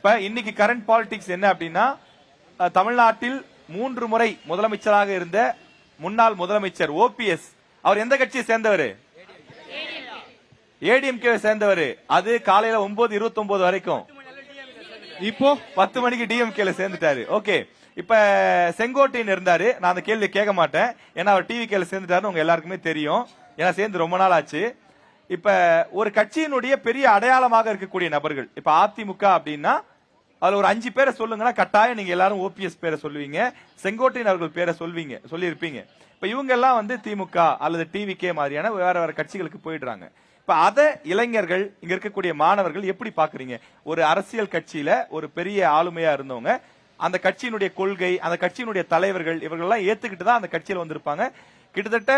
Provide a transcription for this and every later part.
இப்ப இன்னைக்கு current politics என்ன அப்படின்னா, தமிழ்நாட்டில் 3 முறை முதலமைச்சராக இருந்த முன்னாள் முதலமைச்சர் ஓபிஎஸ் அவர் எந்த கட்சியை சேர்ந்தவர்? ஏடிஎம்கே சேர்ந்தவர். அது காலையில 9:29 வரைக்கும், இப்போ 10 மணிக்கு டிஎம்கேல சேர்ந்துட்டாரு. ஓகே, இப்ப செங்கோட்டையன் இருந்தாரு. நான் அந்த கேள்வி கேட்க மாட்டேன், ஏன்னா அவர் டிவிகேல சேர்ந்துட்டாருன்னு உங்க எல்லாருக்குமே தெரியும். ஏன்னா சேர்ந்து ரொம்ப நாள் ஆச்சு. இப்ப ஒரு கட்சியினுடைய பெரிய அடையாளமாக இருக்கக்கூடிய நபர்கள், இப்ப அதிமுக அப்படின்னா அதுல ஒரு 5 பேரை சொல்லுங்கன்னா கட்டாயம் நீங்க எல்லாரும் ஓபிஎஸ் பேரை சொல்லுவீங்க, செங்கோட்டையன் அவர்கள் பேரை சொல்லியிருப்பீங்க. இப்ப இவங்க எல்லாம் வந்து திமுக அல்லது டிவிகே மாதிரியான வேற வேற கட்சிகளுக்கு போயிடுறாங்க. இப்ப அத இளைஞர்கள், இங்க இருக்கக்கூடிய மாணவர்கள் எப்படி பாக்குறீங்க? ஒரு அரசியல் கட்சியில ஒரு பெரிய ஆளுமையா இருந்தவங்க, அந்த கட்சியினுடைய கொள்கை, அந்த கட்சியினுடைய தலைவர்கள் இவர்கள் எல்லாம் ஏத்துக்கிட்டு தான் அந்த கட்சியில வந்திருப்பாங்க. கிட்டத்தட்ட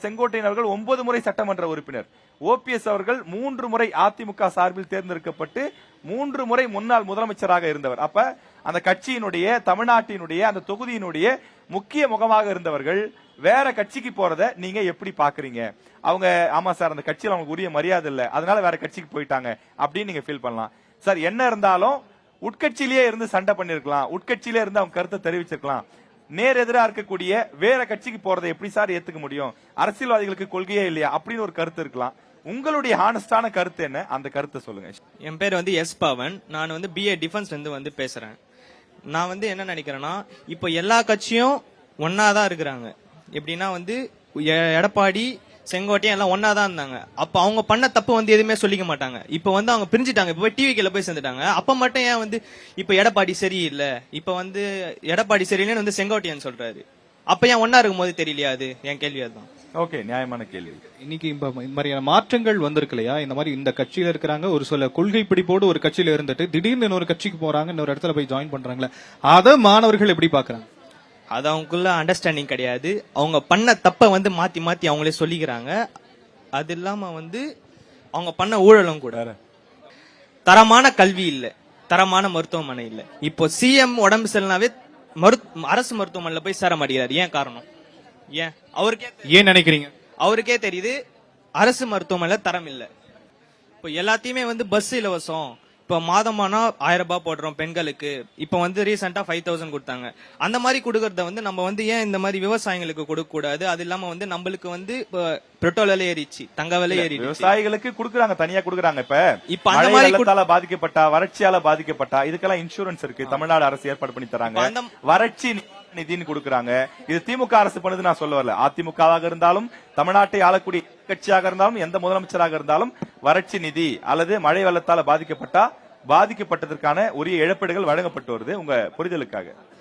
செங்கோட்டையன் அவர்கள் 9 முறை சட்டமன்ற உறுப்பினர், ஓபிஎஸ் அவர்கள் 3 முறை அதிமுக சார்பில் தேர்ந்தெடுக்கப்பட்டு 3 முறை முன்னாள் முதலமைச்சராக இருந்தவர். அப்ப அந்த கட்சியினுடைய, தமிழ்நாட்டினுடைய, அந்த தொகுதியினுடைய முக்கிய முகமாக இருந்தவர்கள் வேற கட்சிக்கு போறத நீங்க எப்படி பாக்குறீங்க? அவங்க ஆமா சார், அந்த கட்சியில அவங்களுக்கு உரிய மரியாதை இல்ல, அதனால வேற கட்சிக்கு போயிட்டாங்க அப்படின்னு நீங்க ஃபீல் பண்ணலாம். சார், என்ன இருந்தாலும் உட்கட்சியிலேயே இருந்து சண்டை பண்ணிருக்கலாம், உட்கட்சியிலே இருந்து அவங்க கருத்தை தெரிவிச்சிருக்கலாம். நேர் எதிரா இருக்கக்கூடிய வேற கட்சிக்கு போறதை எப்படி சார் ஏத்துக்க முடியும்? அரசியல்வாதிகளுக்கு கொள்கையே இல்லையா அப்படின்னு ஒரு கருத்து இருக்கலாம். உங்களுடைய ஹானஸ்டான கருத்து என்ன? அந்த கருத்தை சொல்லுங்க. என் பேர் வந்து எஸ் பவன். நான் வந்து பிஏ டிஃபென்ஸ் வந்து பேசுறேன். நான் வந்து என்ன நினைக்கிறேன்னா, இப்போ எல்லா கட்சியும் ஒன்னாதான் இருக்கிறாங்க. எப்படின்னா வந்து எடப்பாடி, செங்கோட்டையன் எல்லாம் ஒன்னாதான் இருந்தாங்க. அப்ப அவங்க பண்ண தப்பு வந்து எதுவுமே சொல்லிக்க மாட்டாங்க. இப்ப வந்து அவங்க பிரிஞ்சுட்டாங்க, இப்ப போய் டிவிக்கில போய் சேர்ந்துட்டாங்க. அப்ப மட்டும் ஏன் வந்து இப்ப எடப்பாடி சரியில்லை, இப்ப வந்து எடப்பாடி சரியில்லைன்னு வந்து செங்கோட்டையன் சொல்றாரு. அப்ப ஏன் ஒன்னா இருக்கும் போது தெரியலையா? அது என் கேள்வி. அதுதான். ஓகே, நியாயமான கேள்வி. இன்னைக்கு இந்த மாதிரியான மாற்றங்கள் வந்திருக்கு இல்லையா? இந்த மாதிரி இந்த கட்சியில இருக்கிறாங்க, ஒரு சில கொள்கை பிடிப்போடு ஒரு கட்சியில இருந்துட்டு திடீர்னு இன்னொரு கட்சிக்கு போறாங்க, இன்னொரு இடத்துல போய் ஜாயின் பண்றாங்களே, அத மாணவர்கள் எப்படி பாக்குறாங்க? அது அவங்களுக்குள்ள அண்டர்ஸ்டாண்டிங் கிடையாது. அவங்க பண்ண தப்ப வந்து மாத்தி மாத்தி அவங்களே சொல்லிக்கிறாங்க. அது இல்லாம வந்து அவங்க பண்ண ஊழலும் கூட. தரமான கல்வி இல்ல, தரமான மருத்துவமனை இல்ல. இப்போ சிஎம் உடம்பு சரியில்லைனாவே அரசு மருத்துவமனையில போய் சேர மாட்டேங்கிறாரு. ஏன் காரணம்? ஏன் அவருக்கே ஏன் நினைக்கிறீங்க? அவருக்கே தெரியுது அரசு மருத்துவமனையில தரம் இல்ல. இப்போ எல்லாத்தையுமே வந்து பஸ் இலவசம், இப்ப மாதமானா 1000 ரூபாய் போடுறோம் பெண்களுக்கு. இப்ப வந்து ரீசெண்டா 5000 கொடுத்தாங்க. அந்த மாதிரி கொடுக்கறத வந்து நம்ம வந்து ஏன் இந்த மாதிரி விவசாயிகளுக்கு கொடுக்க கூடாது? அது இல்லாம வந்து நம்மளுக்கு வந்து பெட்ரோல் விலை ஏறிச்சு, தங்க விலை ஏறிச்சு. விவசாயிகளுக்கு கொடுக்கறாங்க, தனியா கொடுக்கறாங்க. இப்ப அந்த மாதிரி வெள்ளத்தால பாதிக்கப்பட்டா, வறட்சியால பாதிக்கப்பட்டா இதுக்கெல்லாம் இன்சூரன்ஸ் இருக்கு, தமிழ்நாடு அரசு ஏற்பாடு பண்ணி தராங்க. வறட்சி நிதின்னு கொடுக்கறாங்க. இது திமுக அரசு பண்ணுது நான் சொல்ல வரல. அதிமுகவாக இருந்தாலும், தமிழ்நாட்டை ஆளக்கூடிய கட்சியாக இருந்தாலும், எந்த முதலமைச்சராக இருந்தாலும் வறட்சி நிதி அல்லது மழை வெள்ளத்தால பாதிக்கப்பட்டதற்கான உரிய இழப்பீடுகள் வழங்கப்பட்டு வருது. உங்க புரிதலுக்காக